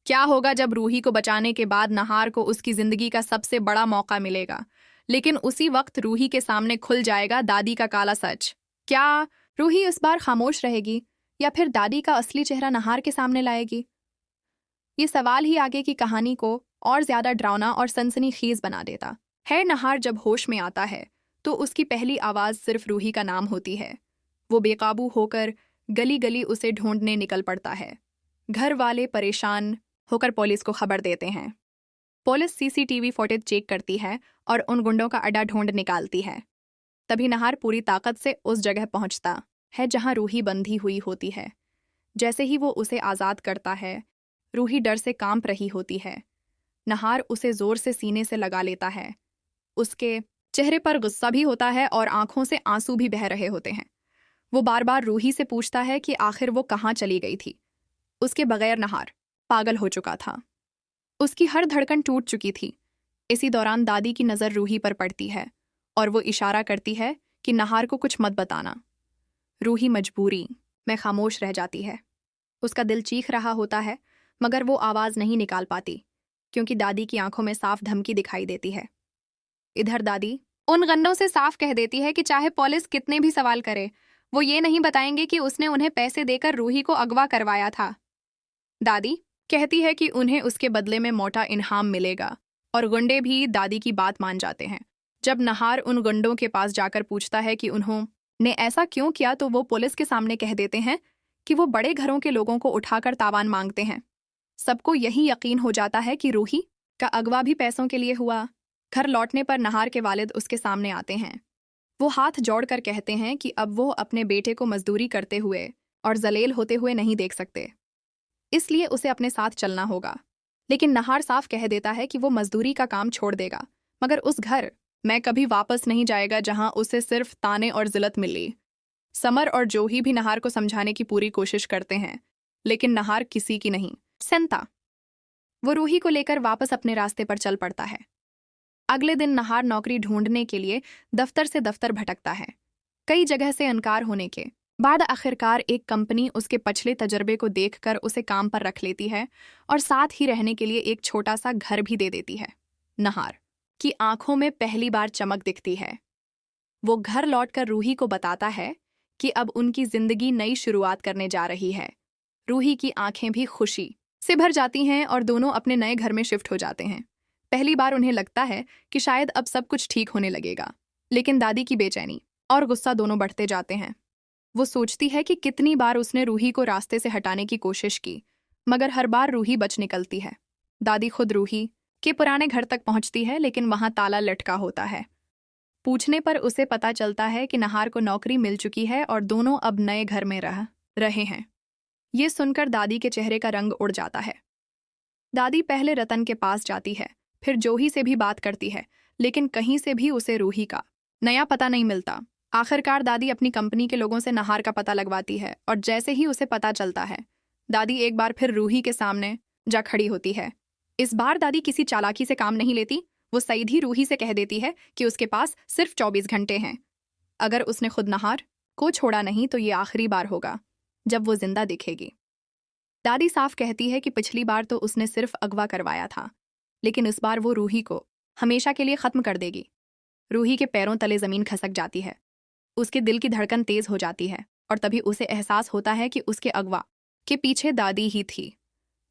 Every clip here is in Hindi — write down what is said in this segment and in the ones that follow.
क्या होगा जब रूही को बचाने के बाद नहार को उसकी जिंदगी का सबसे बड़ा मौका मिलेगा, लेकिन उसी वक्त रूही के सामने खुल जाएगा दादी का काला सच। क्या रूही इस बार खामोश रहेगी या फिर दादी का असली चेहरा नहार के सामने लाएगी? ये सवाल ही आगे की कहानी को और ज्यादा डरावना और सनसनीखेज बना देता है। नहार जब होश में आता है तो उसकी पहली आवाज सिर्फ रूही का नाम होती है। वो बेकाबू होकर गली गली उसे ढूंढने निकल पड़ता है। घर वाले परेशान होकर पुलिस को खबर देते हैं। पुलिस सीसीटीवी फुटेज चेक करती है और उन गुंडों का अड्डा ढूंढ निकालती है। तभी नहार पूरी ताकत से उस जगह पहुंचता है जहां रूही बंधी हुई होती है। जैसे ही वो उसे आज़ाद करता है, रूही डर से कांप रही होती है। नहार उसे जोर से सीने से लगा लेता है। उसके चेहरे पर गुस्सा भी होता है और आंखों से आंसू भी बह रहे होते हैं। वो बार बार रूही से पूछता है कि आखिर वो कहाँ चली गई थी। उसके बगैर नहार पागल हो चुका था। उसकी हर धड़कन टूट चुकी थी। इसी दौरान दादी की नज़र रूही पर पड़ती है और वो इशारा करती है कि नहार को कुछ मत बताना। रूही मजबूरी में खामोश रह जाती है। उसका दिल चीख रहा होता है मगर वो आवाज़ नहीं निकाल पाती क्योंकि दादी की आंखों में साफ धमकी दिखाई देती है। इधर दादी उन गंडों से साफ कह देती है कि चाहे पुलिस कितने भी सवाल करे, वो ये नहीं बताएंगे कि उसने उन्हें पैसे देकर रूही को अगवा करवाया था। दादी कहती है कि उन्हें उसके बदले में मोटा इनाम मिलेगा और गुंडे भी दादी की बात मान जाते हैं। जब नहार उन गुंडों के पास जाकर पूछता है कि उन्होंने ऐसा क्यों किया तो वो पुलिस के सामने कह देते हैं कि वो बड़े घरों के लोगों को उठाकर तावान मांगते हैं। सबको यही यकीन हो जाता है कि रूही का अगवा भी पैसों के लिए हुआ। घर लौटने पर नहार के वालिद उसके सामने आते हैं। वो हाथ जोड़कर कहते हैं कि अब वो अपने बेटे को मजदूरी करते हुए और जलील होते हुए नहीं देख सकते, इसलिए उसे अपने साथ चलना होगा। लेकिन नहार साफ कह देता है कि वो मजदूरी का काम छोड़ देगा मगर उस घर में कभी वापस नहीं जाएगा जहां उसे सिर्फ ताने और जिल्लत मिली। समर और जोही भी नहार को समझाने की पूरी कोशिश करते हैं लेकिन नहार किसी की नहीं सुनता। वो रूही को लेकर वापस अपने रास्ते पर चल पड़ता है। अगले दिन नहार नौकरी ढूंढने के लिए दफ्तर से दफ्तर भटकता है। कई जगह से इनकार होने के बाद आखिरकार एक कंपनी उसके पिछले तजर्बे को देखकर उसे काम पर रख लेती है और साथ ही रहने के लिए एक छोटा सा घर भी दे देती है। नहार की आंखों में पहली बार चमक दिखती है। वो घर लौटकर रूही को बताता है कि अब उनकी जिंदगी नई शुरुआत करने जा रही है। रूही की आंखें भी खुशी से भर जाती हैं और दोनों अपने नए घर में शिफ्ट हो जाते हैं। पहली बार उन्हें लगता है कि शायद अब सब कुछ ठीक होने लगेगा, लेकिन दादी की बेचैनी और गुस्सा दोनों बढ़ते जाते हैं। वो सोचती है कि कितनी बार उसने रूही को रास्ते से हटाने की कोशिश की मगर हर बार रूही बच निकलती है। दादी खुद रूही के पुराने घर तक पहुंचती है लेकिन वहां ताला लटका होता है। पूछने पर उसे पता चलता है कि नहार को नौकरी मिल चुकी है और दोनों अब नए घर में रह रहे हैं। ये सुनकर दादी के चेहरे का रंग उड़ जाता है। दादी पहले रतन के पास जाती है, फिर जोही से भी बात करती है लेकिन कहीं से भी उसे रूही का नया पता नहीं मिलता। आखिरकार दादी अपनी कंपनी के लोगों से नहार का पता लगवाती है और जैसे ही उसे पता चलता है, दादी एक बार फिर रूही के सामने जा खड़ी होती है। इस बार दादी किसी चालाकी से काम नहीं लेती। वो सीधी रूही से कह देती है कि उसके पास सिर्फ 24 घंटे हैं। अगर उसने खुद नहार को छोड़ा नहीं तो ये आखिरी बार होगा जब वो जिंदा दिखेगी। दादी साफ कहती है कि पिछली बार तो उसने सिर्फ अगवा करवाया था, लेकिन इस बार वो रूही को हमेशा के लिए खत्म कर देगी। रूही के पैरों तले जमीन खसक जाती है। उसके दिल की धड़कन तेज हो जाती है और तभी उसे एहसास होता है कि उसके अगवा के पीछे दादी ही थी।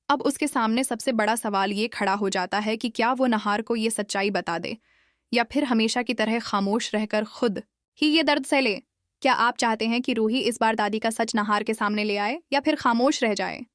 अब उसके सामने सबसे बड़ा सवाल ये खड़ा हो जाता है कि क्या वो नहार को ये सच्चाई बता दे या फिर हमेशा की तरह खामोश रहकर खुद ही ये दर्द सह ले। क्या आप चाहते हैं कि रूही इस बार दादी का सच नहार के सामने ले आए या फिर खामोश रह जाए?